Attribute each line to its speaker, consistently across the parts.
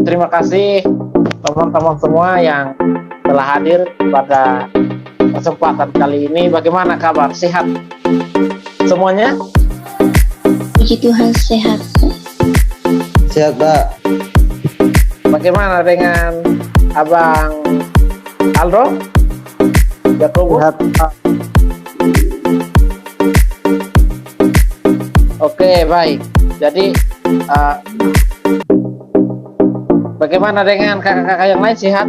Speaker 1: terima kasih teman-teman semua yang telah hadir pada kesempatan kali ini. Bagaimana kabar? Sehat semuanya?
Speaker 2: Puji Tuhan sehat.
Speaker 3: Sehat, Pak.
Speaker 1: Bagaimana dengan Abang Aldo? Yakobus?
Speaker 3: Sehat, Pak.
Speaker 1: Oke, baik. Jadi bagaimana dengan kakak-kakak yang lain, sehat?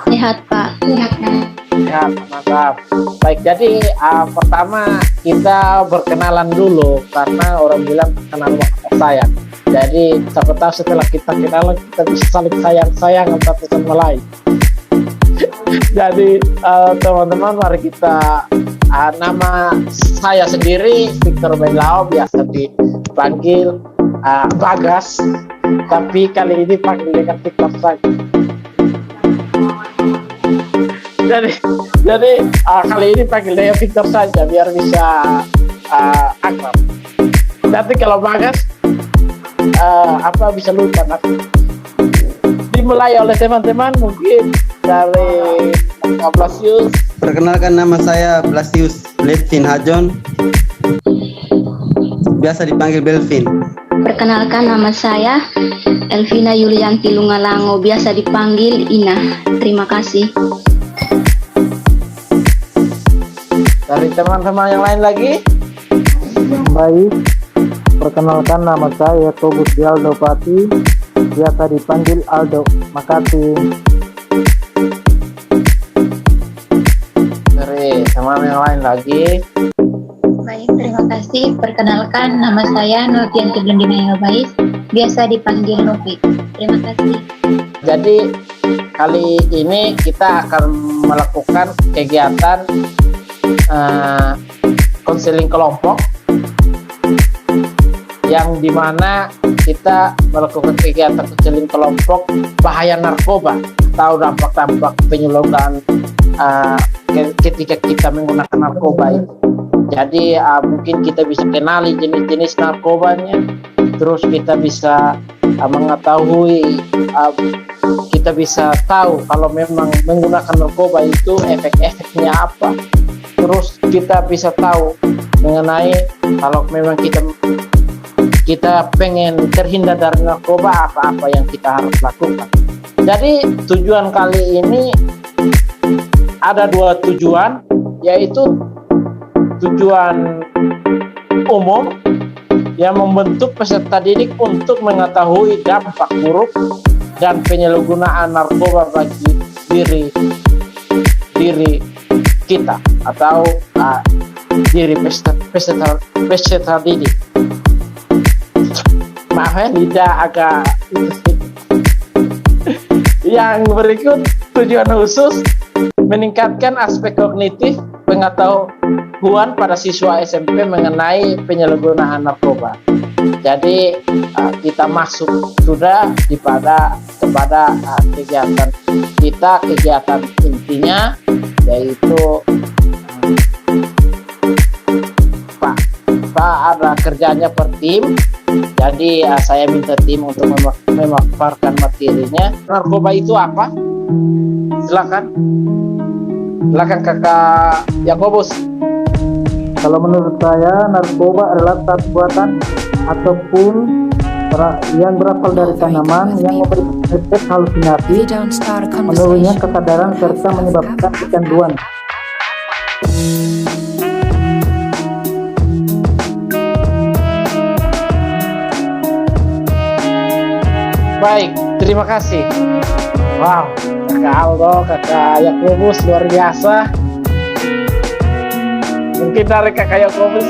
Speaker 2: Sehat, Pak. Sehat, Pak.
Speaker 1: Sehat, mantap. Baik, jadi pertama kita berkenalan dulu karena orang bilang kenal maka sayang. Jadi siapa tahu setelah kita kenalan kita bisa saling sayang-sayangan satu sama lain. Jadi teman-teman, mari kita nama saya sendiri Victor Benlao, biasa dipanggil Bagas, tapi kali ini panggil dengan Victor saja. Jadi kali ini panggil dengan Victor saja biar bisa akrab. Nanti kalau Bagas bisa lupa nanti. Dimulai oleh teman-teman mungkin dari Blasius.
Speaker 3: Perkenalkan, nama saya Blasius Levin Hajon, biasa dipanggil Belvin.
Speaker 2: Perkenalkan, nama saya Elvina Yulianti Lungalango, biasa dipanggil Ina. Terima kasih.
Speaker 1: Dari teman-teman yang lain lagi?
Speaker 4: Baik, perkenalkan, nama saya Yakobus Aldo Pati, biasa dipanggil Aldo. Makasih.
Speaker 1: Dari teman yang lain lagi?
Speaker 5: Baik, terima kasih. Perkenalkan, nama saya Novianti Blendina Yobais, biasa dipanggil Novi. Terima kasih.
Speaker 1: Jadi kali ini kita akan melakukan kegiatan konseling kelompok, yang dimana kita melakukan kegiatan konseling kelompok bahaya narkoba atau dampak-dampak penyalahgunaan ketika kita menggunakan narkoba itu. Jadi mungkin kita bisa kenali jenis-jenis narkobanya, terus kita bisa mengetahui, kita bisa tahu kalau memang menggunakan narkoba itu efek-efeknya apa. Terus kita bisa tahu mengenai kalau memang kita pengen terhindar dari narkoba, apa-apa yang kita harus lakukan. Jadi tujuan kali ini ada dua tujuan, yaitu tujuan umum yang membentuk peserta didik untuk mengetahui dampak buruk dan penyalahgunaan narkoba bagi diri kita atau diri peserta didik. Maaf ya, lidah agak yang berikut tujuan khusus meningkatkan aspek kognitif pengetahuan pada siswa SMP mengenai penyalahgunaan narkoba. Jadi kita masuk sudah kepada kegiatan kita, kegiatan intinya yaitu Pak ada kerjanya per tim. Jadi saya minta tim untuk memaparkan materinya. Narkoba itu apa? Silakan kakak Yakobus.
Speaker 4: Kalau menurut saya, narkoba adalah perbuatan ataupun yang berasal dari tanaman yang memberi efek halusinasi, menurunnya kesadaran serta menyebabkan kecanduan.
Speaker 1: Baik, terima kasih. Wow, kakak Aldo, kakak Yakobus luar biasa. Mungkin dari kakak Yakobus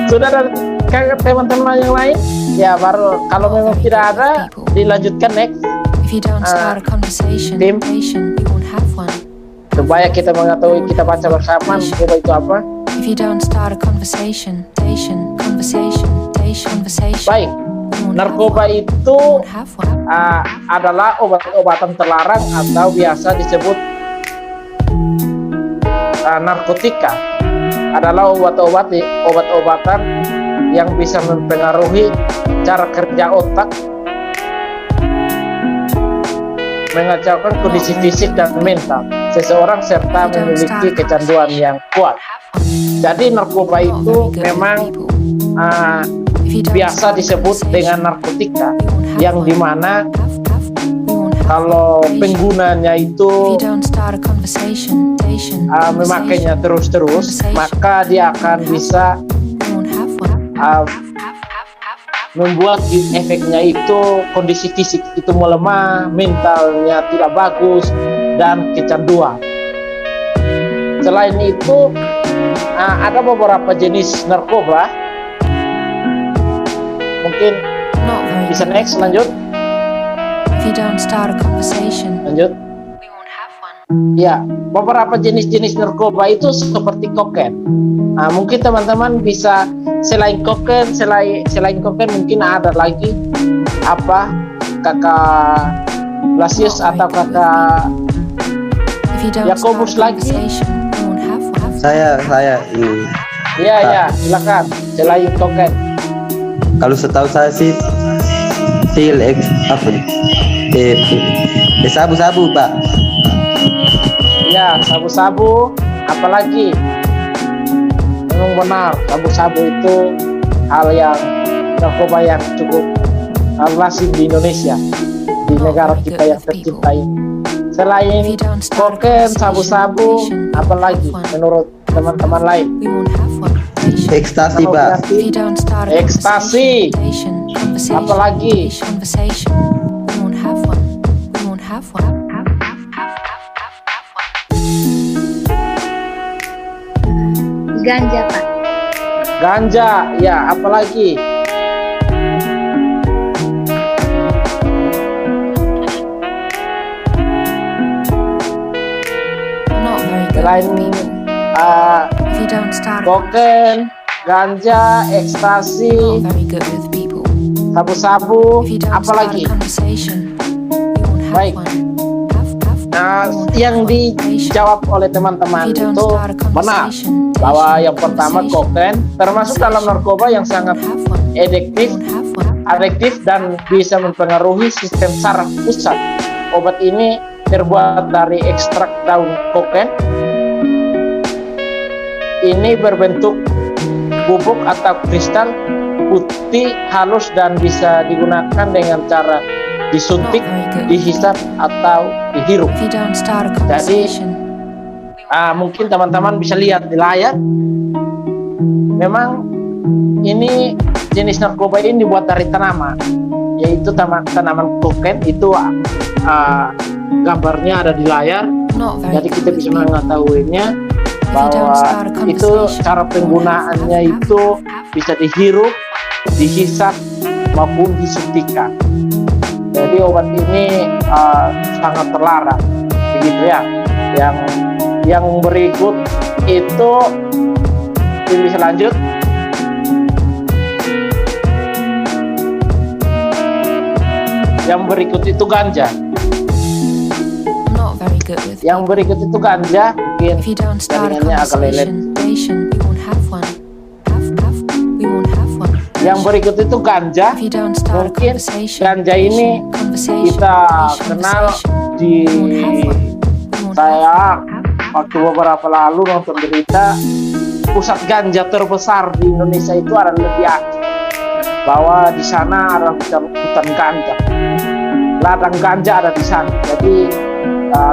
Speaker 1: sudah, dari kakak teman-teman yang lain ya, baru kalau memang tidak ada dilanjutkan next tim, supaya kita mengetahui, kita baca bersama narkoba itu apa. Baik, narkoba itu adalah obat-obatan terlarang atau biasa disebut narkotika. Adalah obat-obatan yang bisa mempengaruhi cara kerja otak, mengacaukan kondisi fisik dan mental seseorang serta memiliki kecanduan yang kuat. Jadi narkoba itu memang biasa disebut dengan narkotika, yang dimana kalau penggunanya itu memakainya terus-terus, maka dia akan bisa membuat efeknya itu kondisi fisik itu melemah, mentalnya tidak bagus, dan kecanduan. Selain itu, ada beberapa jenis narkoba. Mungkin bisa next, lanjut. Lanjut. Ya, beberapa jenis-jenis narkoba itu seperti kokain. Mungkin teman-teman bisa selain kokain mungkin ada lagi apa, kakak Blasius atau kakak Yakobus lagi.
Speaker 3: Saya ini.
Speaker 1: Ya, silakan. Selain kokain.
Speaker 3: Kalau setahu saya sih sabu-sabu, Pak.
Speaker 1: Ya, sabu-sabu, apalagi? Memang benar, sabu-sabu itu hal yang narkoba yang cukup lazim di Indonesia, di negara kita yang tercinta ini. Selain kokain, sabu-sabu, apalagi menurut teman-teman lain?
Speaker 3: Ekstasi, Pak.
Speaker 1: Ekstasi, apalagi?
Speaker 5: Ganja, Pak.
Speaker 1: Ganja, ya, apalagi? Selain kokain, ganja, ekstasi, sabu-sabu, apalagi? Baik. Yang dijawab oleh teman-teman itu benar, bahwa yang pertama kokain termasuk dalam narkoba yang sangat adiktif dan bisa mempengaruhi sistem saraf pusat. Obat ini terbuat dari ekstrak daun kokain. Ini berbentuk bubuk atau kristal putih halus dan bisa digunakan dengan cara disuntik, dihisap, atau dihirup. Jadi mungkin teman-teman bisa lihat di layar, memang ini jenis narkoba ini dibuat dari tanaman, yaitu tanaman kokain. Itu gambarnya ada di layar, jadi kita bisa mengetahuinya bahwa itu cara penggunaannya itu bisa dihirup, dihisap, maupun disuntikan. Jadi obat ini sangat terlarang, begitu ya. Yang berikut itu bisa lanjut. Yang berikut itu ganja. Yang berikut itu ganja, mungkin jaringannya agak lelet. Yang berikut itu ganja. Mungkin ganja ini kita kenal di saya waktu beberapa lalu nonton berita, pusat ganja terbesar di Indonesia itu adalah di Aceh, bahwa di sana ada hutan ganja, ladang ganja ada di sana. Jadi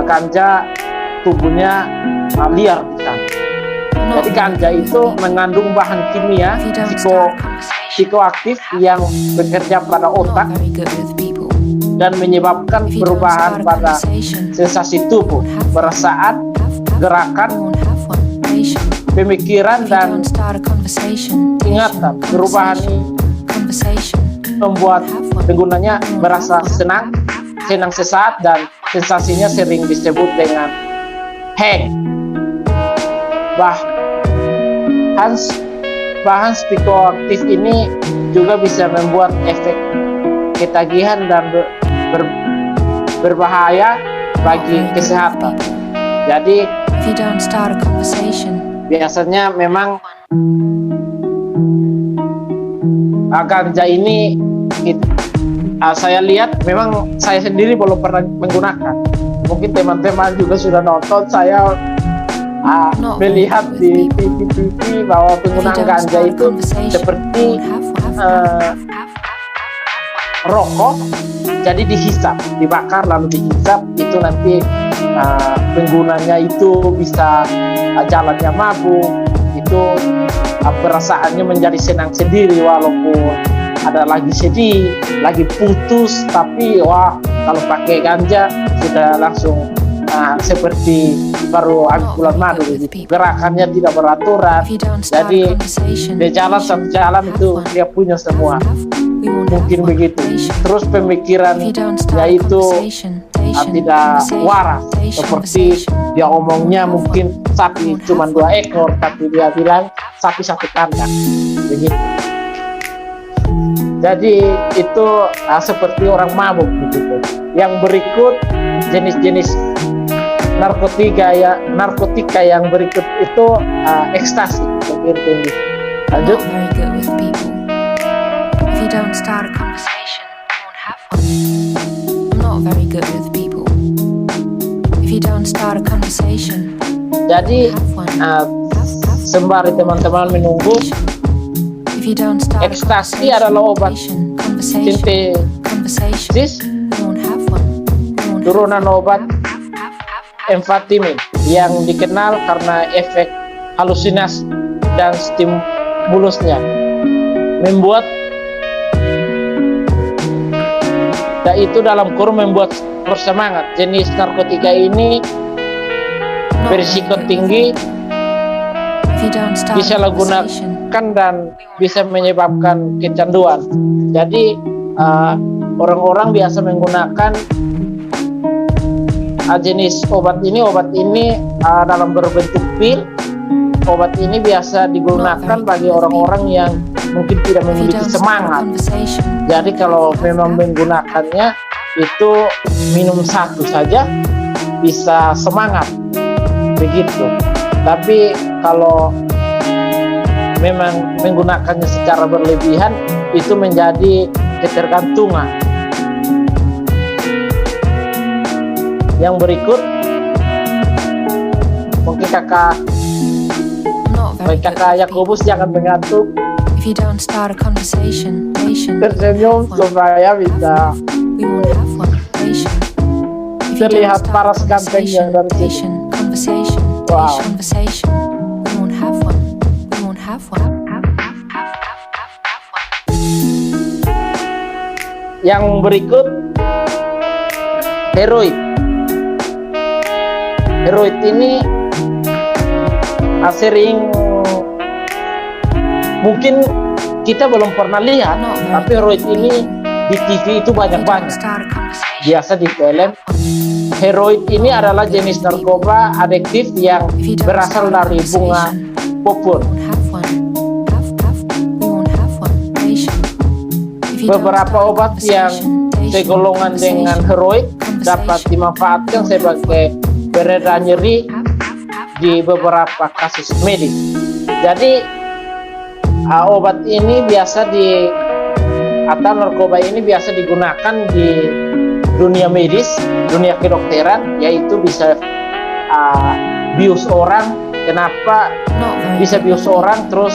Speaker 1: ganja tubuhnya liar di sana. Jadi ganja itu mengandung bahan kimia psikoaktif yang bekerja pada otak dan menyebabkan perubahan pada sensasi tubuh, perasaan, gerakan, pemikiran, dan ingatan. Perubahan ini membuat penggunanya merasa senang sesaat, dan sensasinya sering disebut dengan hang. Bahan psikoaktif ini juga bisa membuat efek ketagihan dan berbahaya bagi kesehatan. Jadi biasanya memang ganja ini saya lihat memang saya sendiri belum pernah menggunakan. Mungkin teman-teman juga sudah nonton saya melihat di TV bahwa penggunaan ganja itu seperti rokok, jadi dihisap, dibakar lalu dihisap, itu nanti penggunanya itu bisa jalannya mabuk, itu perasaannya menjadi senang sendiri walaupun ada lagi sedih, lagi putus, tapi wah kalau pakai ganja sudah langsung seperti baru habis bulan madu, gerakannya tidak beraturan, jadi di jalan satu jalan itu dia punya semua. Mungkin begitu. Terus pemikiran yaitu tidak waras, seperti dia omongnya mungkin sapi cuma 2 ekor tapi dia bilang sapi 1 kandang begitu. Jadi itu seperti orang mabuk begitu. Yang berikut jenis-jenis narkotika yang berikut itu ekstasi. Mungkin lanjut.
Speaker 6: If you don't start a conversation, you won't have one. I'm not very good with people. If you don't start a conversation,
Speaker 1: jadi sembari teman-teman menunggu,
Speaker 6: if you don't start a
Speaker 1: ekstasi adalah obat sintetis,
Speaker 6: you won't have one.
Speaker 1: turunan obat amfetamin yang dikenal karena efek halusinasi dan stimulusnya membuat itu dalam kurung membuat bersemangat. Jenis narkotika ini berisiko tinggi, bisa digunakan dan bisa menyebabkan kecanduan. Jadi orang-orang biasa menggunakan jenis obat ini dalam berbentuk pil. Obat ini biasa digunakan bagi orang-orang yang mungkin tidak memiliki semangat. Jadi kalau memang menggunakannya itu minum 1 saja bisa semangat begitu. Tapi kalau memang menggunakannya secara berlebihan itu menjadi ketergantungan. Yang berikut mungkin kakak Yakobus jangan mengantuk,
Speaker 6: If you don't start a conversation,
Speaker 1: tersenyum supaya bisa terlihat paras gantengnya dari sini. Wow. Yang berikut heroin. Heroin ini sering mungkin kita belum pernah lihat, tapi heroin ini di TV itu banyak-banyak. Biasa di film. Heroin ini adalah jenis narkoba adiktif yang berasal dari bunga popur. Beberapa obat yang segolongan dengan heroin dapat dimanfaatkan sebagai pereda nyeri di beberapa kasus medis. Jadi obat ini biasa atau narkoba ini biasa digunakan di dunia medis, dunia kedokteran, yaitu bisa bius orang. Kenapa bisa bius orang? Terus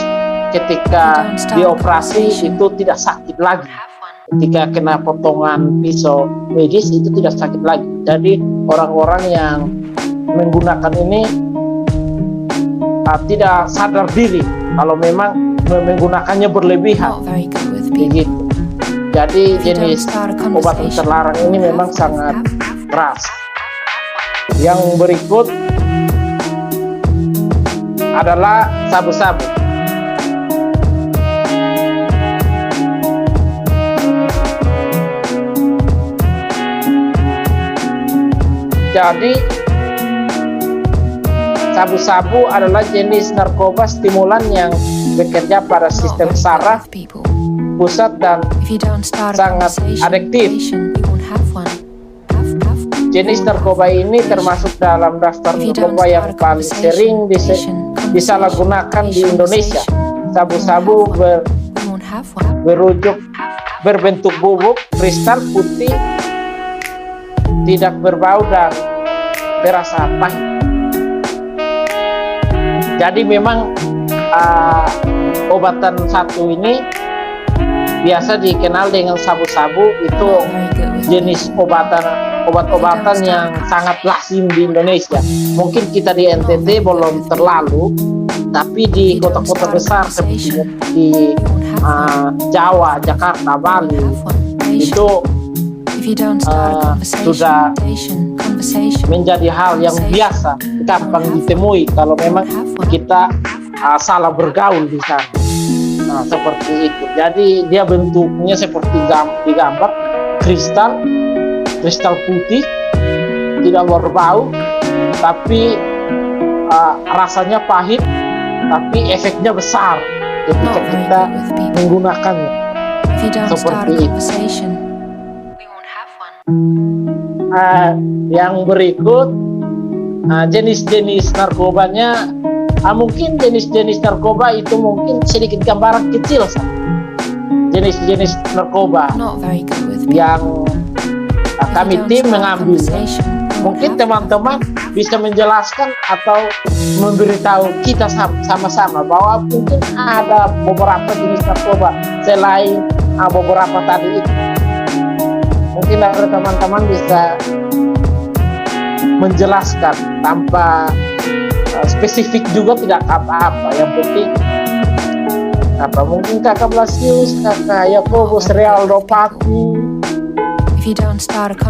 Speaker 1: ketika dioperasi itu tidak sakit lagi. Ketika kena potongan pisau medis itu tidak sakit lagi. Jadi orang-orang yang menggunakan ini tidak sadar diri kalau memang menggunakannya berlebihan begitu. Jadi jenis obat terlarang ini memang sangat keras. Yang berikut adalah sabu-sabu. Jadi sabu-sabu adalah jenis narkoba stimulan yang bekerja pada sistem saraf pusat dan sangat adiktif. Jenis narkoba ini termasuk dalam daftar narkoba yang paling sering disalahgunakan di Indonesia. Sabu-sabu berbentuk bubuk, kristal putih, tidak berbau dan berasa pahit. Jadi memang obatan satu ini biasa dikenal dengan sabu-sabu. Itu jenis obat-obatan yang sangat lazim di Indonesia. Mungkin kita di NTT belum terlalu, tapi di kota-kota besar seperti di Jawa, Jakarta, Bali itu sudah menjadi hal yang biasa, gampang ditemui kalau memang kita salah bergaul di sana. Nah, seperti itu. Jadi dia bentuknya seperti di gambar, kristal putih, tidak berbau, tapi rasanya pahit, tapi efeknya besar ketika kita menggunakannya. Seperti itu. Yang berikut jenis-jenis narkobanya. Mungkin jenis-jenis narkoba itu mungkin sedikit gambaran kecil saja. Jenis-jenis narkoba yang kami tim mengambilnya. Mungkin teman-teman bisa menjelaskan atau memberitahu kita sama-sama bahwa mungkin ada beberapa jenis narkoba selain beberapa tadi itu. Mungkin ada teman-teman bisa menjelaskan tanpa spesifik juga, tidak apa-apa. Yang penting mungkin Kakak Blasius, Kakak Yakobus, Realdo Pati,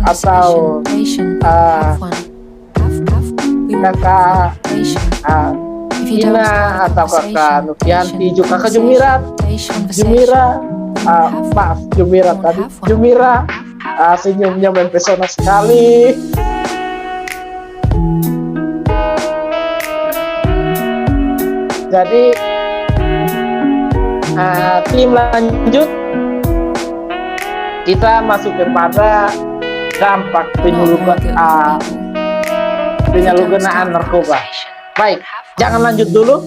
Speaker 1: atau Kakak Ina, atau Kakak Nukianti, juga Kakak Jumira, senyumnya mempesona sekali. Jadi tim lanjut, kita masuk kepada dampak penyalahgunaan narkoba. Baik, jangan lanjut dulu.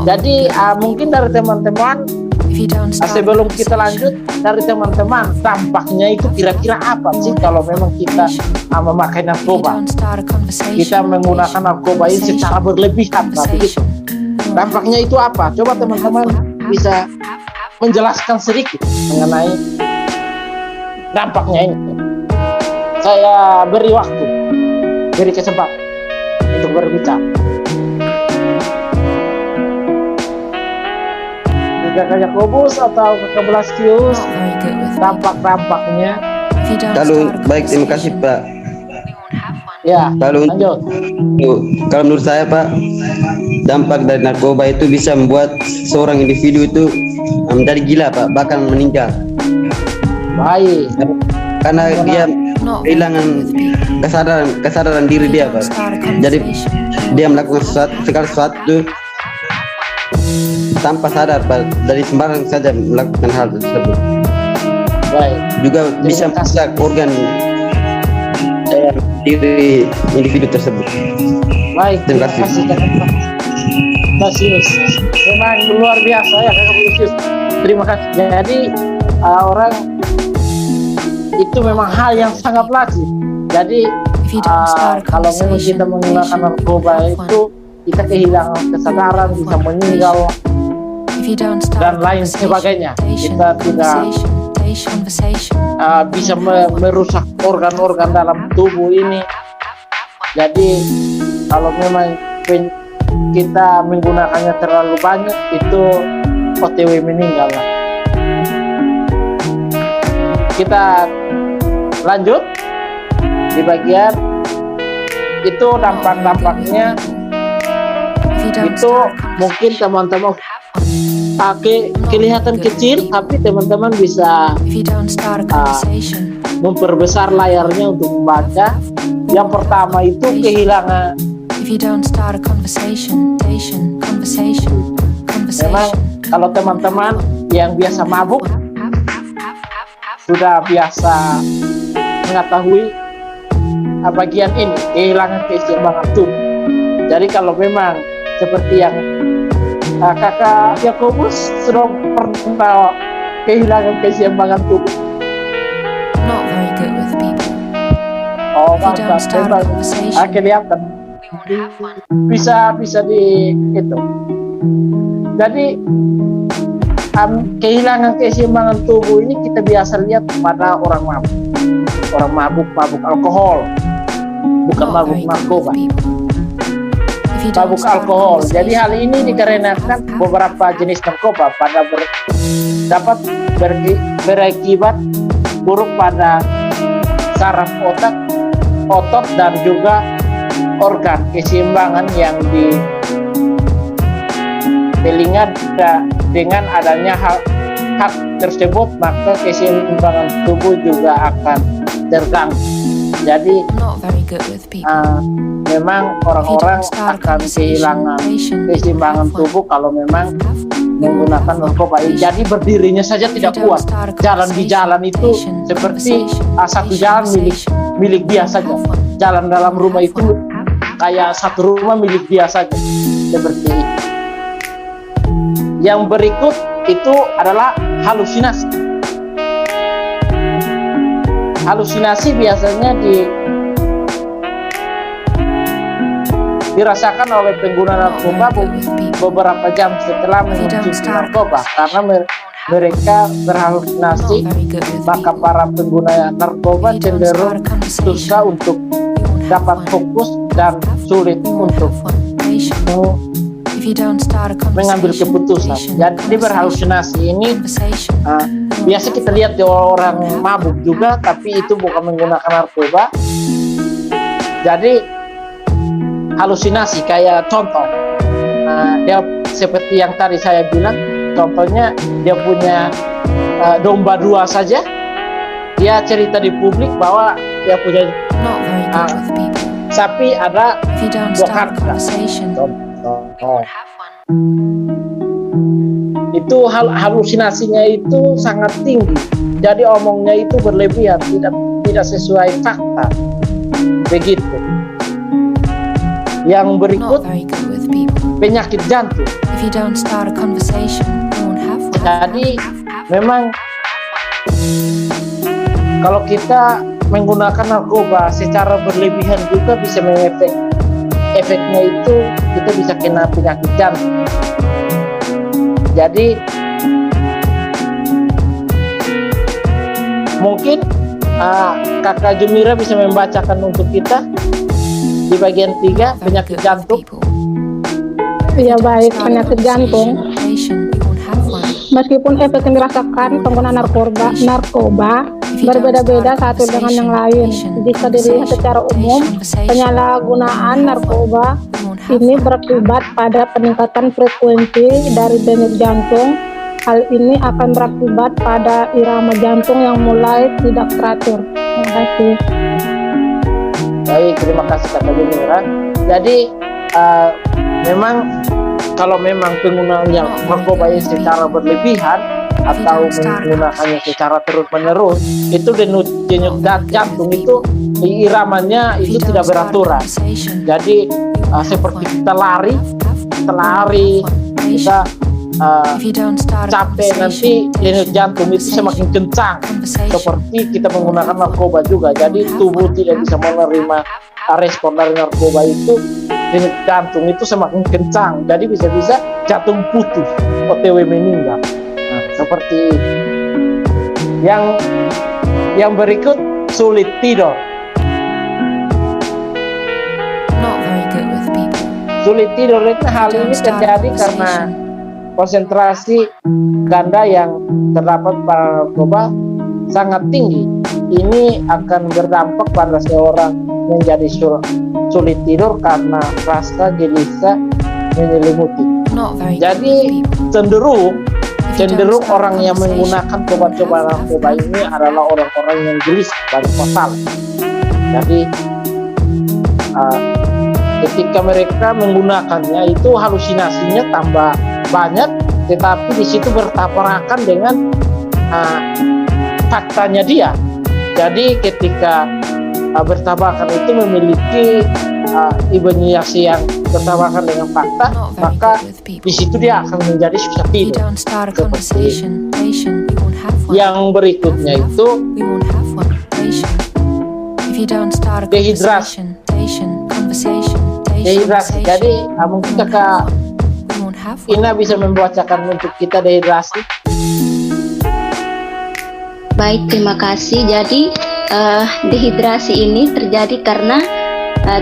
Speaker 1: Jadi mungkin dari teman-teman, sebelum kita lanjut, dari teman-teman dampaknya itu kira-kira apa sih kalau memang kita memakai narkoba? Kita menggunakan narkoba ini secara berlebihan, begitu. Dampaknya itu apa? Coba teman-teman bisa menjelaskan sedikit mengenai dampaknya ini. Saya beri waktu, beri kesempatan untuk berbicara. Kakak Yakobus atau Kakak Blasius, dampak-dampaknya.
Speaker 3: Kalau baik, terima kasih Pak.
Speaker 1: Ya,
Speaker 3: Kalau
Speaker 1: lanjut.
Speaker 3: menurut saya Pak, dampak dari narkoba itu bisa membuat seorang individu itu menjadi gila Pak, bahkan meninggal.
Speaker 1: Baik.
Speaker 3: Karena dia kehilangan kesadaran diri dia Pak. Jadi dia melakukan segala sesuatu tanpa sadar Pak, dari sembarang saja melakukan hal tersebut.
Speaker 1: Baik.
Speaker 3: Juga bisa merusak organ diri individu tersebut.
Speaker 1: Baik,
Speaker 3: Terima kasih.
Speaker 1: Kakak Blasius. Memang luar biasa ya Kakak Blasius. Terima kasih. Jadi orang itu memang hal yang sangat lazim. Jadi kalau memang kita menggunakan narkoba itu, kita kehilangan kesadaran, bisa meninggal dan lain sebagainya. Kita tidak bisa merusak organ-organ dalam tubuh ini. Jadi kalau memang kita menggunakannya terlalu banyak, itu OTW meninggal. Kita lanjut di bagian itu dampak-dampaknya. Itu mungkin teman-teman kelihatan kecil, tapi teman-teman bisa memperbesar layarnya untuk membaca. Yang pertama itu kehilangan. Memang kalau teman-teman yang biasa mabuk sudah biasa mengetahui bagian ini, kehilangan keseimbangan tubuh. Jadi kalau memang seperti yang Kakak Yakobus sudah pernah kehilangan keseimbangan tubuh.
Speaker 6: Not very good with people.
Speaker 1: Oh,
Speaker 6: If you don't
Speaker 1: mantap.
Speaker 6: start a
Speaker 1: Memang
Speaker 6: conversation,
Speaker 1: kelihatan
Speaker 6: we won't have one.
Speaker 1: bisa di itu. Jadi kehilangan keseimbangan tubuh ini kita biasa lihat pada orang mabuk alkohol, bukan
Speaker 6: Not
Speaker 1: mabuk
Speaker 6: very good
Speaker 1: narkoba,
Speaker 6: with people. If you don't
Speaker 1: mabuk
Speaker 6: start a
Speaker 1: alkohol. Jadi
Speaker 6: conversation,
Speaker 1: hal ini dikarenakan beberapa jenis narkoba dapat berakibat buruk pada saraf otot dan juga organ keseimbangan yang di telinga. Dengan adanya hak tersebut, maka keseimbangan tubuh juga akan terganggu. Jadi
Speaker 6: not very good with people.
Speaker 1: memang orang-orang akan kehilangan keseimbangan tubuh kalau memang menggunakan narkoba. Jadi berdirinya saja tidak kuat. Jalan di jalan itu seperti satu jalan milik dia saja. Jalan dalam rumah itu kayak satu rumah milik dia saja. Seperti itu. Yang berikut itu adalah halusinasi. Halusinasi biasanya dirasakan oleh pengguna narkoba beberapa jam setelah mengonsumsi narkoba, karena mereka berhalusinasi, maka para pengguna narkoba cenderung susah untuk dapat fokus dan sulit untuk mengambil keputusan. Jadi berhalusinasi ini biasa kita lihat di orang mabuk juga, tapi itu bukan menggunakan narkoba. Jadi halusinasi kayak contoh, dia seperti yang tadi saya bilang, contohnya dia punya domba dua saja, dia cerita di publik bahwa dia punya sapi ada dua kandang. Itu halusinasinya itu sangat tinggi, jadi omongnya itu berlebihan, tidak sesuai fakta. Begitu. Yang berikut, penyakit jantung. Jadi memang kalau kita menggunakan narkoba secara berlebihan juga bisa efeknya itu kita bisa kena penyakit jantung. Jadi mungkin Kakak Jumira bisa membacakan untuk kita di bagian 3 penyakit jantung.
Speaker 7: Ya baik, penyakit jantung. Meskipun efek yang dirasakan pengguna narkoba berbeda-beda satu dengan yang lain. Jika dilihat secara umum, penyalahgunaan narkoba ini berakibat pada peningkatan frekuensi dari denyut jantung. Hal ini akan berakibat pada irama jantung yang mulai tidak teratur. Terima kasih.
Speaker 1: Baik, terima kasih Kakak Jumira. Jadi memang kalau memang penggunaannya narkoba secara berlebihan atau menggunakannya secara terus-menerus, itu denyut jantung itu iramanya itu tidak beraturan. Jadi seperti kita lari, kita capek, nanti denyut jantung itu semakin kencang, seperti kita menggunakan narkoba juga. Jadi tubuh tidak bisa menerima respon dari narkoba itu, denyut jantung itu semakin kencang, jadi bisa-bisa jantung putus, OTW meninggal. Nah, seperti itu. Yang berikut, sulit tidur. Sulit tidur itu hal ini terjadi karena konsentrasi ganda yang terdapat pada narkoba sangat tinggi. Ini akan berdampak pada seorang menjadi sulit tidur karena rasa gelisah menyelimuti. Jadi cenderung orang yang menggunakan coba-coba narkoba ini adalah orang-orang yang gelisah dari masalah. Jadi ketika mereka menggunakannya itu halusinasinya tambah banyak, tetapi di situ bertabrakan dengan faktanya dia. Jadi ketika bertabrakan itu memiliki ibadah yang bertawakan dengan fakta,
Speaker 6: Not very
Speaker 1: maka
Speaker 6: good with people.
Speaker 1: di situ dia akan menjadi susah
Speaker 6: If you
Speaker 1: tidur.
Speaker 6: don't start a
Speaker 1: Seperti
Speaker 6: conversation, we won't have one.
Speaker 1: yang berikutnya itu
Speaker 6: We won't have one. If you don't start a
Speaker 1: Dehidrasi.
Speaker 6: conversation,
Speaker 1: dehidrasi. Jadi mungkin kakak
Speaker 6: we won't have one.
Speaker 1: Ina bisa membacakan untuk kita dehidrasi.
Speaker 2: Baik, terima kasih. Jadi dehidrasi ini terjadi karena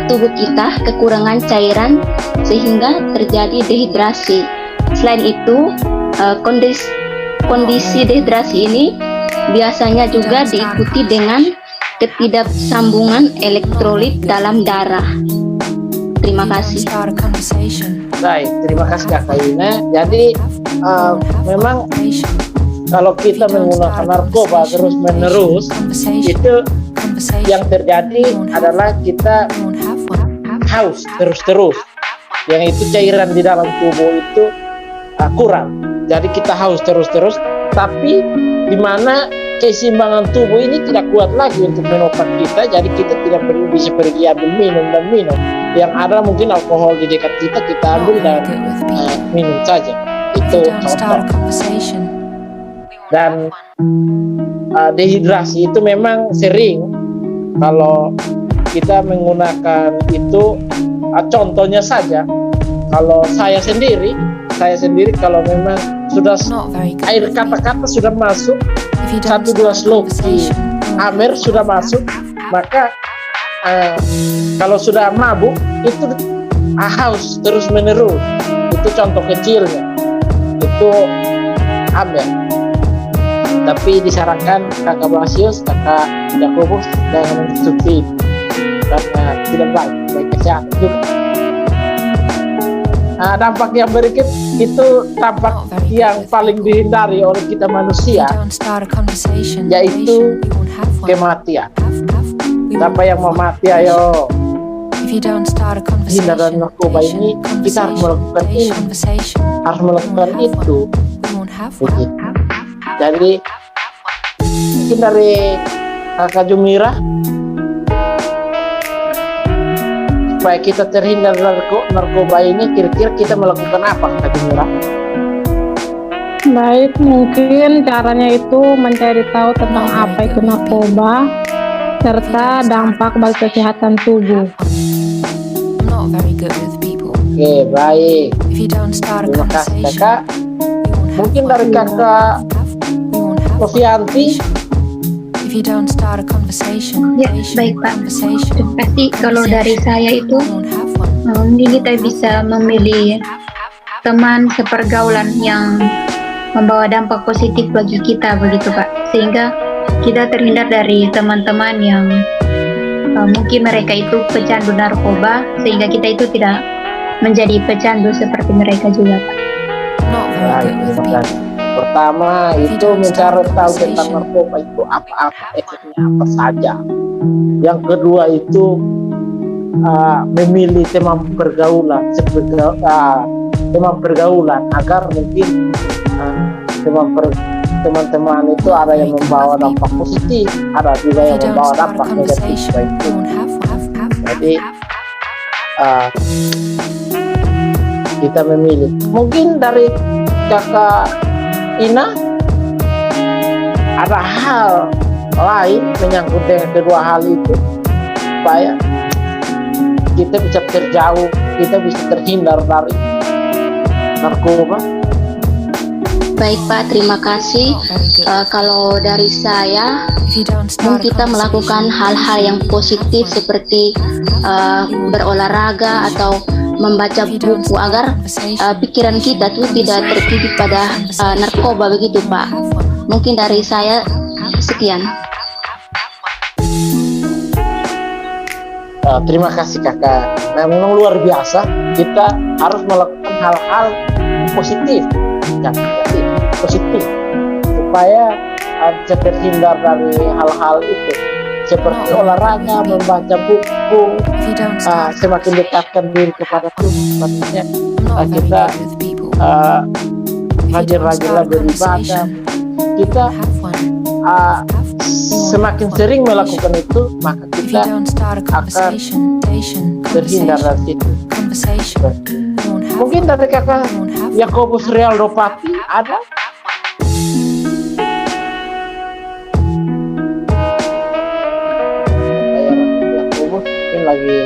Speaker 2: tubuh kita kekurangan cairan sehingga terjadi dehidrasi. Selain itu, kondisi dehidrasi ini biasanya juga diikuti dengan ketidaksambungan elektrolit dalam darah. Terima kasih.
Speaker 6: Start a conversation.
Speaker 1: Baik, terima kasih kakak Ina. Jadi memang kalau kita menggunakan narkoba terus menerus, itu yang terjadi adalah kita haus terus-terus. Yang itu cairan di dalam tubuh itu kurang. Jadi kita haus terus-terus, tapi di mana keseimbangan tubuh ini tidak kuat lagi untuk menopang kita, jadi kita tidak bisa pergi ambil minum. Yang ada mungkin alkohol di dekat kita ambil dan minum saja. Itu contoh. Dan dehidrasi itu memang sering kalau kita menggunakan itu. Contohnya saja, kalau saya sendiri kalau memang sudah air kata-kata sudah masuk, 1-2 slok di Amer sudah masuk, maka kalau sudah mabuk itu haus terus menerus. Itu contoh kecilnya, itu Amer. Tapi disarankan kakak Blasius, kakak Jakobus jangan mengkonsumsi karena tidak baik kesehatan juga. Dampak yang berikut itu dampak yang paling dihindari oleh kita manusia, yaitu kematian. Siapa yang mau mati, ayo hindar dari narkoba ini. Kita harus melakukan ini, harus melakukan itu. Begitu. Jadi mungkin dari kakak Jumira, supaya kita terhindar dari narkoba ini, kira-kira kita melakukan apa, Kak Jumira?
Speaker 7: Baik, mungkin caranya itu mencari tahu tentang apa itu narkoba serta dampak bagi kesehatan tubuh.
Speaker 1: Oke, baik. Terima kasih kakak. Mungkin dari kakak Novianti.
Speaker 5: Ya, baik Pak. Terima kasih. Kalau dari saya itu, mungkin kita bisa memilih teman sepergaulan yang membawa dampak positif bagi kita, begitu Pak. Sehingga kita terhindar dari teman-teman yang mungkin mereka itu pecandu narkoba, sehingga kita itu tidak menjadi pecandu seperti mereka juga, Pak.
Speaker 1: Baik, terima kasih. Pertama itu mencari tahu tentang narkoba itu apa efeknya apa saja. Yang kedua itu memilih teman pergaulan agar mungkin teman-teman itu ada yang membawa dampak positif, ada juga yang membawa dampak negatif. Jadi kita memilih. Mungkin dari kakak Ina ada hal lain menyangkut dengan kedua hal itu supaya kita bisa terjauh, kita bisa terhindar dari narkoba.
Speaker 2: Baik Pak, terima kasih. Kalau dari saya, kita melakukan hal-hal yang positif seperti berolahraga atau membaca buku agar pikiran kita tuh tidak tertuju pada narkoba, begitu Pak. Mungkin dari saya sekian.
Speaker 1: Terima kasih kakak. Nah, memang luar biasa. Kita harus melakukan hal-hal positif, positif supaya bisa terhindar dari hal-hal itu. Seperti olahraga, membaca buku, semakin dekatkan diri kepada Tuhan. Maksudnya kita rajin-rajinlah beribadah. Kita semakin sering melakukan itu, maka
Speaker 6: If you
Speaker 1: kita
Speaker 6: don't start a conversation,
Speaker 1: terhindar dari situ.
Speaker 6: conversation, we won't have
Speaker 1: Mungkin dari kakak Yakobus Realdo Pati ada? Yakobus ini lagi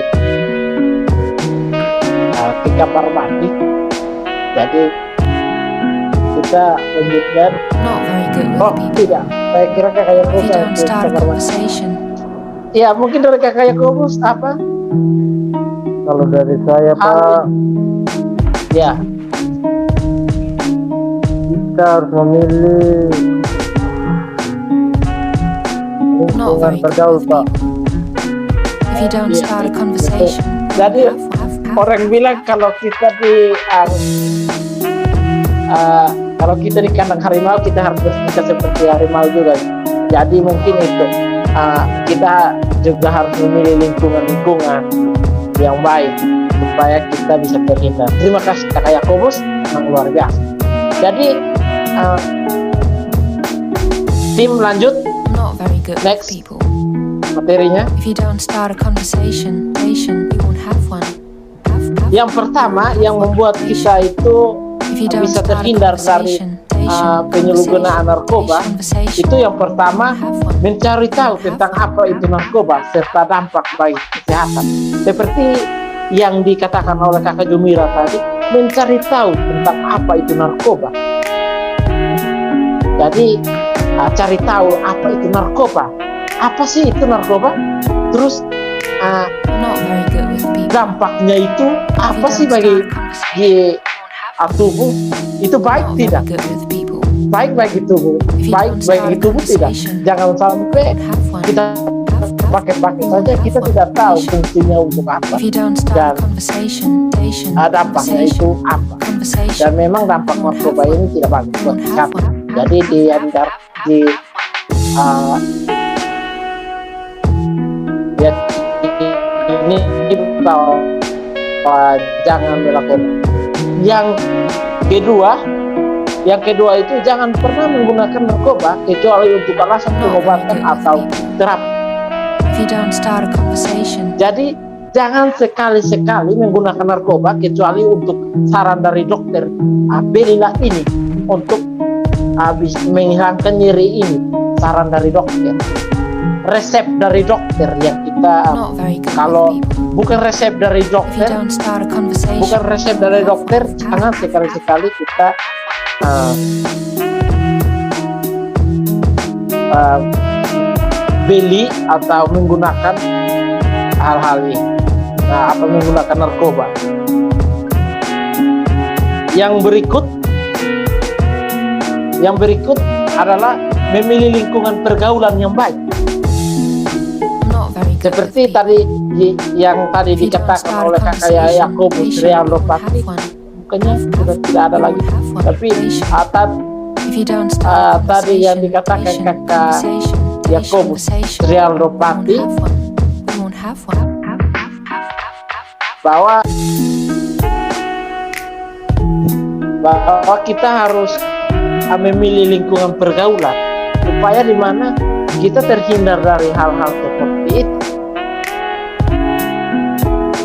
Speaker 1: di kamar mandi, jadi kita lanjutkan.
Speaker 6: not very good with
Speaker 1: Oh
Speaker 6: people.
Speaker 1: tidak, saya kira kakak
Speaker 6: If
Speaker 1: Yakobus
Speaker 6: you don't
Speaker 1: di
Speaker 6: start a
Speaker 1: kamar mandi.
Speaker 6: conversation,
Speaker 1: Ya mungkin dari kakak Yakobus apa?
Speaker 4: Kalau dari saya Pak,
Speaker 1: Ya,
Speaker 4: kita harus memilih
Speaker 6: not
Speaker 4: lingkungan
Speaker 6: very good
Speaker 4: bergaul
Speaker 6: with
Speaker 4: Pak.
Speaker 6: people. If you don't
Speaker 1: Iya,
Speaker 6: start a
Speaker 1: betul.
Speaker 6: conversation,
Speaker 1: Jadi orang bilang kalau kita di kandang harimau, kita harus bersikap seperti harimau juga. Jadi mungkin itu kita juga harus memilih lingkungan yang baik supaya kita bisa terhindar. Terima kasih kakak Yakobus, yang luar biasa. Jadi tim lanjut
Speaker 6: not very good
Speaker 1: Next.
Speaker 6: with people.
Speaker 1: materinya.
Speaker 6: If you don't start a conversation, you won't have one.
Speaker 1: Yang pertama yang membuat kita itu
Speaker 6: If you don't
Speaker 1: bisa
Speaker 6: start a
Speaker 1: terhindar dari
Speaker 6: conversation,
Speaker 1: penyalahgunaan narkoba,
Speaker 6: conversation,
Speaker 1: itu yang pertama
Speaker 6: have one.
Speaker 1: mencari tahu tentang apa itu narkoba serta dampak bagi kesehatan. Seperti yang dikatakan oleh kakak Jumira tadi, mencari tahu tentang apa itu narkoba. Jadi cari tahu apa itu narkoba, apa sih itu narkoba, terus
Speaker 6: not very good with people.
Speaker 1: dampaknya itu
Speaker 6: If you
Speaker 1: apa
Speaker 6: don't
Speaker 1: sih bagi
Speaker 6: start a conversation,
Speaker 1: tubuh, itu baik
Speaker 6: not
Speaker 1: tidak?
Speaker 6: very good with people.
Speaker 1: Baik bagi tubuh,
Speaker 6: If you
Speaker 1: baik
Speaker 6: don't
Speaker 1: bagi
Speaker 6: start a
Speaker 1: tubuh tidak.
Speaker 6: conversation,
Speaker 1: Jangan sampai
Speaker 6: have one.
Speaker 1: kita pakai saja, kita tidak tahu fungsinya untuk apa
Speaker 6: If you don't start
Speaker 1: dan
Speaker 6: a conversation,
Speaker 1: dampaknya itu apa. Dan memang dampak narkoba ini tidak bagus buat kesehatan. Jadi ini bahwa jangan melakukan. Yang kedua itu jangan pernah menggunakan narkoba kecuali untuk alasan pengobatan atau terapi.
Speaker 6: If you don't start a conversation,
Speaker 1: Jadi jangan sekali-sekali menggunakan narkoba kecuali untuk saran dari dokter. Belilah ini untuk habis menghilangkan nyeri ini. Saran dari dokter, resep dari dokter yang kita
Speaker 6: not very good
Speaker 1: kalau
Speaker 6: with people.
Speaker 1: bukan resep dari
Speaker 6: If you
Speaker 1: dokter,
Speaker 6: don't start a conversation,
Speaker 1: bukan resep dari dokter, jangan sekali-sekali kita beli atau menggunakan hal-hal ini. Menggunakan narkoba. Yang berikut adalah memilih lingkungan pergaulan yang baik.
Speaker 6: not very good
Speaker 1: Seperti
Speaker 6: with people.
Speaker 1: tadi yang tadi
Speaker 6: If you don't
Speaker 1: dikatakan
Speaker 6: start a
Speaker 1: oleh kakak
Speaker 6: conversation,
Speaker 1: Yakobus
Speaker 6: you
Speaker 1: Realdo
Speaker 6: won't
Speaker 1: Pati,
Speaker 6: have one.
Speaker 1: bukannya sudah tidak ada lagi. Tapi
Speaker 6: If you don't start a
Speaker 1: tadi yang
Speaker 6: conversation,
Speaker 1: dikatakan kakak
Speaker 6: conversation,
Speaker 1: Yakobus
Speaker 6: conversation,
Speaker 1: Realdo
Speaker 6: we won't
Speaker 1: Pati
Speaker 6: have one. We won't have one.
Speaker 1: bahwa kita harus memilih lingkungan pergaulan supaya di mana kita terhindar dari hal-hal seperti itu.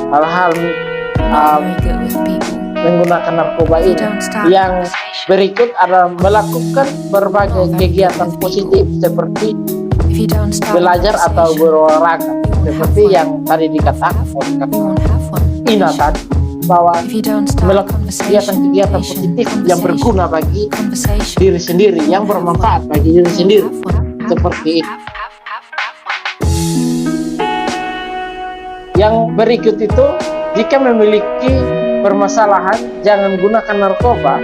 Speaker 1: Hal-hal
Speaker 6: Not very good with people.
Speaker 1: menggunakan narkoba
Speaker 6: If you
Speaker 1: ini.
Speaker 6: don't start a
Speaker 1: Yang
Speaker 6: conversation,
Speaker 1: berikut adalah melakukan berbagai kegiatan positif seperti
Speaker 6: if you don't start a
Speaker 1: belajar atau
Speaker 6: conversation,
Speaker 1: berolahraga, seperti yang tadi dikatakan oleh
Speaker 6: we
Speaker 1: kakak
Speaker 6: won't have one.
Speaker 1: Ina tadi, bahwa
Speaker 6: If you don't start a
Speaker 1: melakukan kegiatan-kegiatan positif yang berguna bagi
Speaker 6: conversation,
Speaker 1: diri sendiri, yang bermanfaat bagi diri sendiri, seperti itu. Yang berikut itu, jika memiliki permasalahan, jangan gunakan narkoba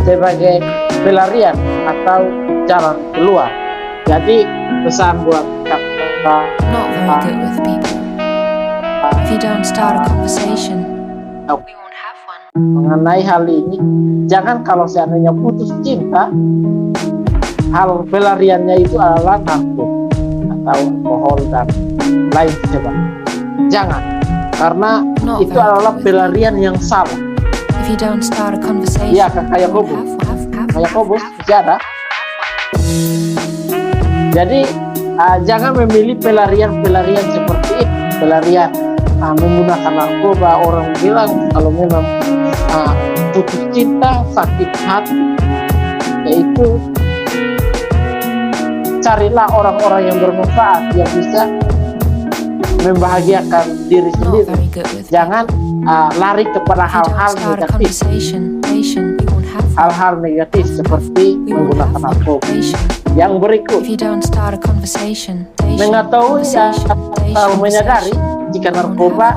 Speaker 1: sebagai pelarian atau jalan keluar. Jadi pesan buat kakak
Speaker 6: not very good with people. If you don't start a conversation, we won't have one.
Speaker 1: mengenai hal ini, jangan kalau seandainya putus cinta, hal pelariannya itu adalah narkoba atau alkohol dan lain sebagainya. Jangan, karena
Speaker 6: Not
Speaker 1: itu
Speaker 6: very
Speaker 1: adalah
Speaker 6: good.
Speaker 1: pelarian yang salah.
Speaker 6: If you don't start a conversation,
Speaker 1: Iya, kakak
Speaker 6: we
Speaker 1: Yakobus.
Speaker 6: won't have one.
Speaker 1: Kakak Yakobus masih ada. Jadi jangan memilih pelarian seperti itu, pelarian menggunakan narkoba. Orang bilang kalau memang putus cinta, sakit hati, yaitu carilah orang-orang yang bermanfaat, yang bisa membahagiakan diri sendiri. Jangan lari kepada hal-hal negatif, hal-hal negatif seperti menggunakan narkoba. Yang berikut, mengetahui atau menyadari jika narkoba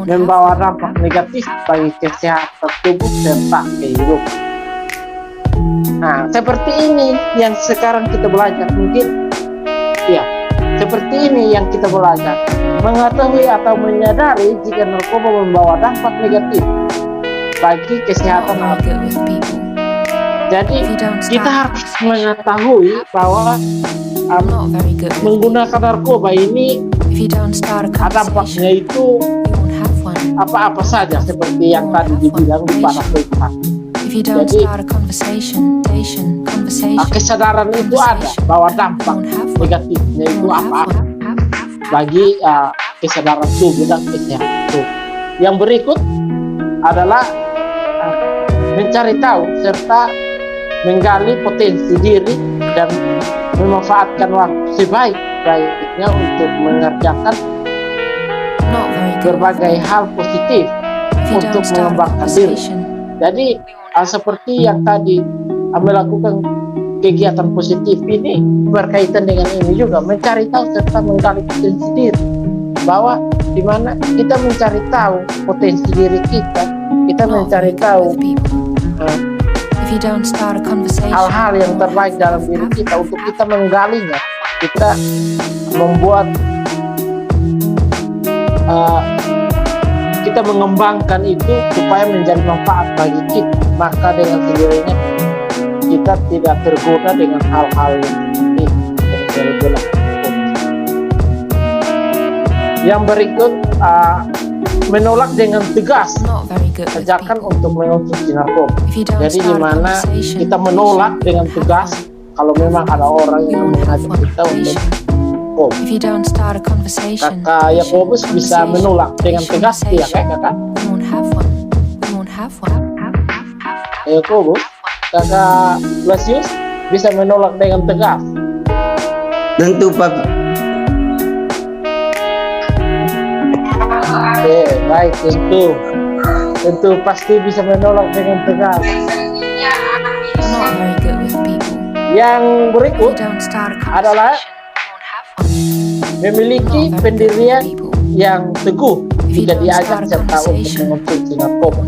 Speaker 1: membawa dampak negatif bagi kesehatan tubuh serta kehidupan. Nah, seperti ini yang sekarang kita belajar, mungkin ya, seperti ini yang kita belajar. Mengetahui atau menyadari jika narkoba membawa dampak negatif bagi kesehatan tubuh. Jadi kita harus mengetahui bahwa menggunakan narkoba ini dampaknya itu apa-apa saja, seperti yang tadi dibilang di paragraf 1. Jadi kesadaran itu ada bahwa dampak negatifnya itu apa bagi kesadaran tubuh dan kesehatan tubuh. Yang berikut adalah mencari tahu serta menggali potensi diri dan memanfaatkan waktu sebaik-baiknya untuk mengerjakan berbagai hal positif untuk mengembangkan diri. Jadi seperti yang tadi melakukan kegiatan positif ini berkaitan dengan ini juga, mencari tahu serta menggali potensi diri, bahwa di mana kita mencari tahu potensi diri kita mencari tahu hal-hal yang terbaik dalam diri kita. Untuk kita menggalinya, kita membuat kita mengembangkan itu supaya menjadi manfaat bagi kita, maka dengan sendirinya kita tidak tergoda dengan hal-hal yang ini. Yang berikut, menolak dengan tegas ajakan untuk mengonsumsi narkoba. Jadi di mana kita menolak dengan tegas kalau memang ada orang yang mengajak kita untuk Kakak Yakobus bisa menolak dengan tegas, tidak kayak kakak Yakobus? Kakak Blasius bisa menolak dengan tegas?
Speaker 3: Tentu Pak.
Speaker 1: Baik, tentu pasti bisa menolak dengan tegas. Yang berikut adalah memiliki pendirian yang teguh jika diajak serta untuk mengonsumsi narkoba.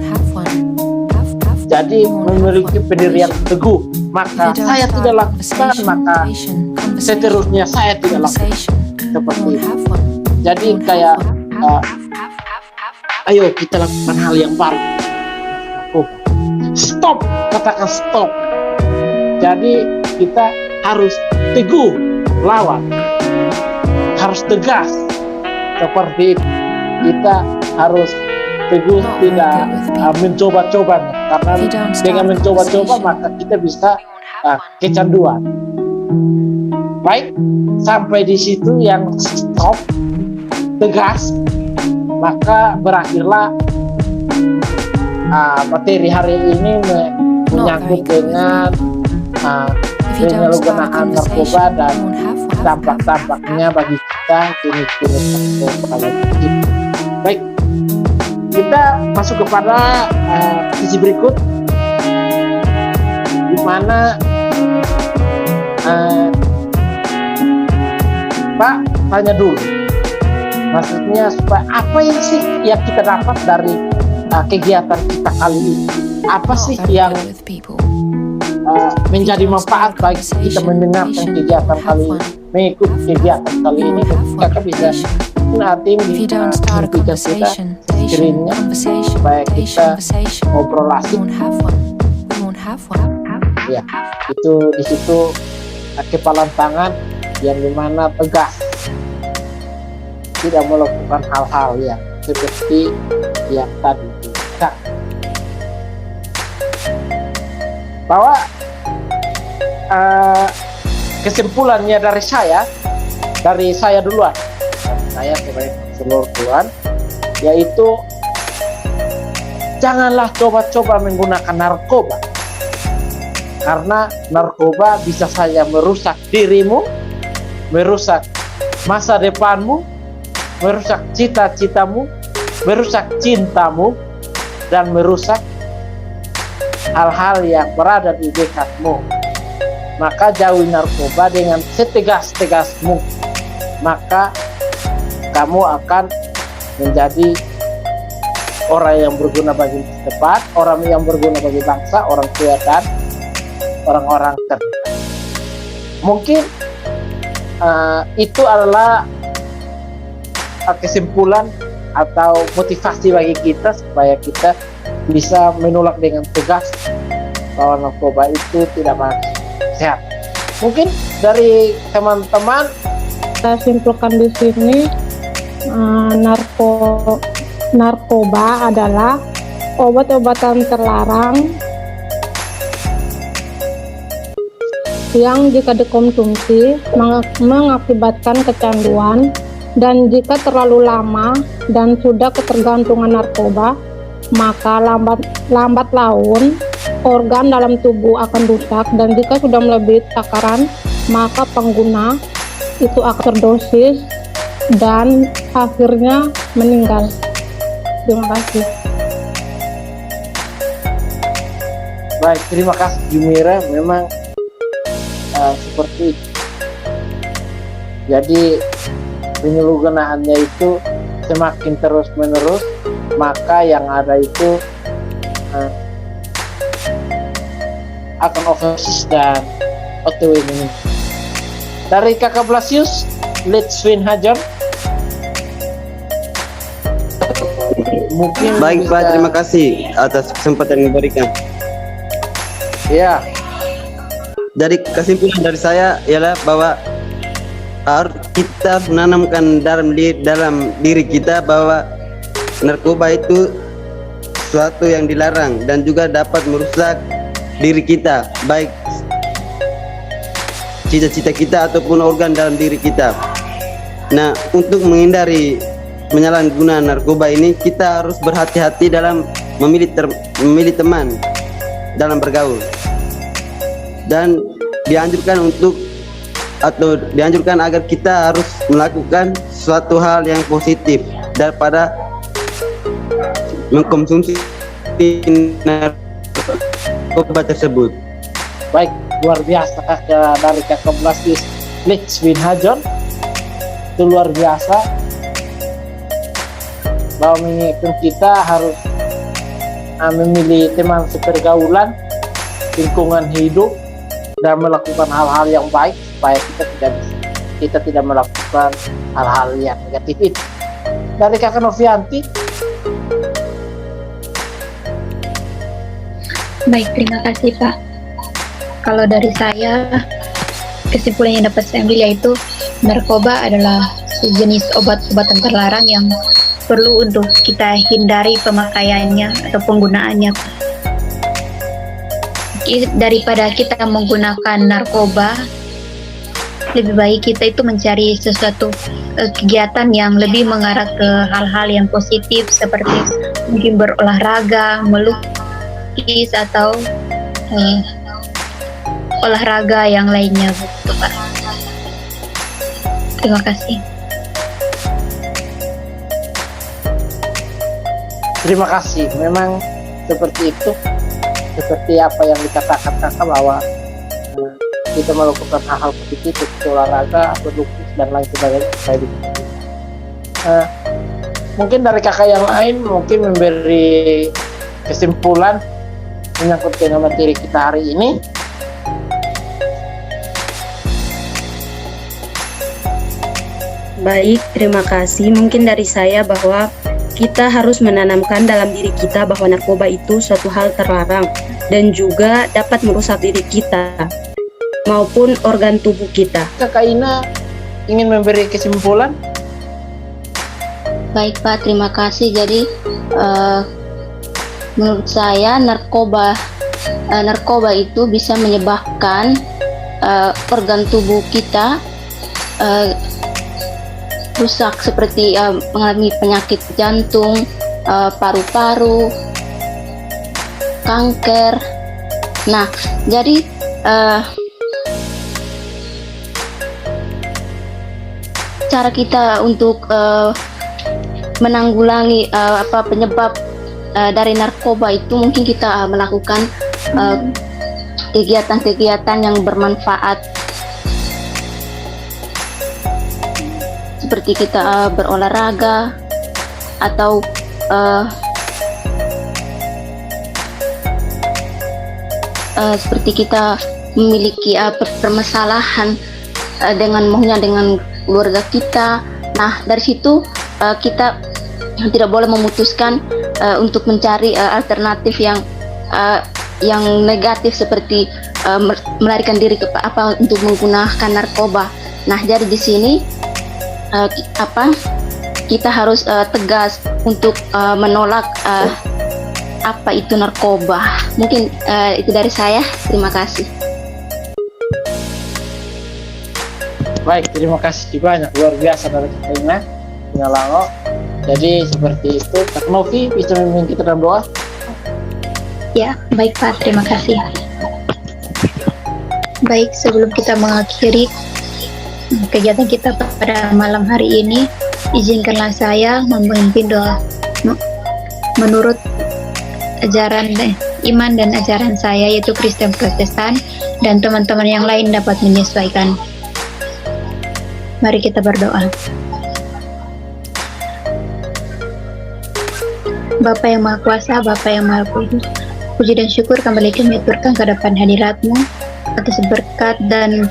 Speaker 1: Jadi memiliki pendirian teguh, maka saya tidak lakukan, maka seterusnya saya tidak lakukan, seperti itu. Jadi kayak ayo kita lakukan hal yang baru. Stop, katakan stop. Jadi kita harus teguh lawan, harus tegas seperti itu. Kita harus teguh, tidak mencoba-coba, karena dengan mencoba-coba maka kita bisa kecanduan. Baik, sampai di situ yang stop, tegas, maka berakhirlah materi hari ini menyangkut dengan penyalahgunaan narkoba dan dampak-dampaknya bagi kita, jenis-jenis narkoba. Baik, kita masuk kepada sisi berikut, di mana Pak tanya dulu, maksudnya supaya apa yang sih yang kita dapat dari kegiatan kita kali ini? Apa sih yang menjadi manfaat bagi kita mendengarkan kegiatan kali ini, mengikuti kegiatan kali ini? Kakak bisa nanti kita screennya supaya kita ngobrol asik. Ya, itu di situ kepalan tangan yang dimana tegas, tidak melakukan hal-hal yang seperti yang tadi kita, bahwa kesimpulannya dari saya dari saya duluan, saya sebagai konselor duluan, yaitu janganlah coba-coba menggunakan narkoba, karena narkoba bisa saja merusak dirimu, merusak masa depanmu, merusak cita-citamu, merusak cintamu, dan merusak hal-hal yang berada di dekatmu. Maka jauhi narkoba dengan setegas-tegas mungkin, maka kamu akan menjadi orang yang berguna bagi masa depan, orang yang berguna bagi bangsa, orang tua, dan orang-orang terdekat. Mungkin itu adalah kesimpulan atau motivasi bagi kita supaya kita bisa menolak dengan tegas bahwa narkoba itu tidak baik sehat. Mungkin dari teman-teman
Speaker 7: Saya simpulkan di sini, narkoba adalah obat-obatan terlarang yang jika dikonsumsi mengakibatkan kecanduan, dan jika terlalu lama dan sudah ketergantungan narkoba, maka lambat laun organ dalam tubuh akan rusak, dan jika sudah melebihi takaran, maka pengguna itu akan terdosis dan akhirnya meninggal. Terima kasih.
Speaker 1: baik, terima kasih Jumira, memang seperti itu. Jadi penyalahgunaannya itu semakin terus menerus, maka yang ada itu akan overdosis dan OTW ini. Dari Kakak Blasius, let's win Hajar. Mungkin
Speaker 3: Baik Pak, terima kasih atas kesempatan yang diberikan.
Speaker 1: Ya,
Speaker 3: Jadi kesimpulan dari saya ialah bahwa harus kita menanamkan dalam diri kita bahwa narkoba itu sesuatu yang dilarang dan juga dapat merusak diri kita, baik cita-cita kita ataupun organ dalam diri kita. Nah, untuk menghindari penyalahgunaan narkoba ini, kita harus berhati-hati dalam memilih teman dalam bergaul, dan dianjurkan agar kita harus melakukan suatu hal yang positif daripada mengkonsumsi narkoba tersebut.
Speaker 1: baik, luar biasa Kakak dari Kakak Blasius, let's win Hajar. Itu luar biasa bahwa mengingatkan kita harus memilih teman sepergaulan, lingkungan hidup, dan melakukan hal-hal yang baik supaya kita tidak melakukan hal-hal yang negatif itu. Dari Kakak Novianti.
Speaker 5: Baik, terima kasih Pak. Kalau dari saya, kesimpulan yang dapat saya ambil yaitu narkoba adalah sejenis obat-obatan terlarang yang perlu untuk kita hindari pemakaiannya atau penggunaannya. Daripada kita menggunakan narkoba, lebih baik kita itu mencari sesuatu kegiatan yang lebih mengarah ke hal-hal yang positif, seperti mungkin berolahraga, melukis, atau olahraga yang lainnya gitu, Pak. Terima kasih.
Speaker 1: Terima kasih. Memang seperti itu, seperti apa yang dikatakan Kakak bahwa kita melakukan hal-hal positif seperti olahraga, berlukis, dan lain sebagainya. Mungkin dari Kakak yang lain mungkin memberi kesimpulan menyangkut dengan materi kita hari ini.
Speaker 8: Baik, terima kasih. Mungkin dari saya bahwa kita harus menanamkan dalam diri kita bahwa narkoba itu suatu hal terlarang dan juga dapat merusak diri kita maupun organ tubuh kita.
Speaker 1: Kakak Ina ingin memberi kesimpulan?
Speaker 2: Baik Pak, terima kasih. Jadi menurut saya narkoba itu bisa menyebabkan organ tubuh kita rusak seperti mengalami penyakit jantung, paru-paru, kanker. Nah, jadi cara kita untuk menanggulangi penyebab dari narkoba itu mungkin kita melakukan kegiatan-kegiatan yang bermanfaat, seperti kita berolahraga atau seperti kita memiliki permasalahan dengan keluarga kita. Nah, dari situ kita tidak boleh memutuskan untuk mencari alternatif yang negatif seperti melarikan diri ke untuk menggunakan narkoba. Nah, jadi di sini kita harus tegas untuk menolak apa itu narkoba. Mungkin itu dari saya. Terima kasih.
Speaker 1: Baik, terima kasih banyak, luar biasa dari kita Lango. Jadi seperti itu, Kak Novi bisa memimpin kita dalam doa.
Speaker 5: Ya, baik Pak, terima kasih. Baik, sebelum kita mengakhiri kegiatan kita pada malam hari ini, izinkanlah saya memimpin doa menurut ajaran iman dan ajaran saya, yaitu Kristen Protestan, dan teman-teman yang lain dapat menyesuaikan. Mari kita berdoa. Bapa yang Maha Kuasa, Bapa yang Maha Kudus, puji dan syukur kembali kami aturkan ke depan hadirat-Mu atas berkat dan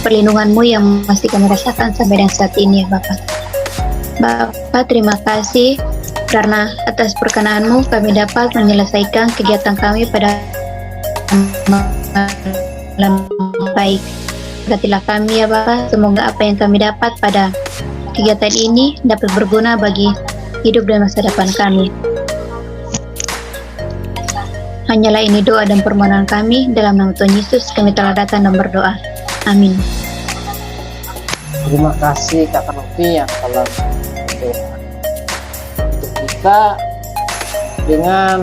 Speaker 5: perlindungan-Mu yang masih kami rasakan sampai dengan saat ini, ya Bapa. Bapa, terima kasih karena atas perkenan-Mu kami dapat menyelesaikan kegiatan kami pada malam baik. Berkatilah kami, ya Bapa. Semoga apa yang kami dapat pada kegiatan ini dapat berguna bagi hidup dan masa depan kami. Hanyalah ini doa dan permohonan kami, dalam nama Tuhan Yesus kami telah datang dan berdoa. Amin.
Speaker 1: Terima kasih Kak Novi yang telah berdoa untuk kita dengan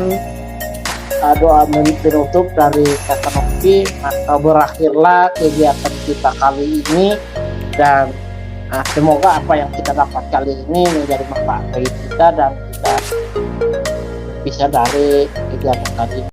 Speaker 1: doa penutup dari Kak Novi. Maka berakhirlah kegiatan kita kali ini, dan semoga apa yang kita dapat kali ini menjadi manfaat bagi kita dan kita bisa dari kegiatan kali ini.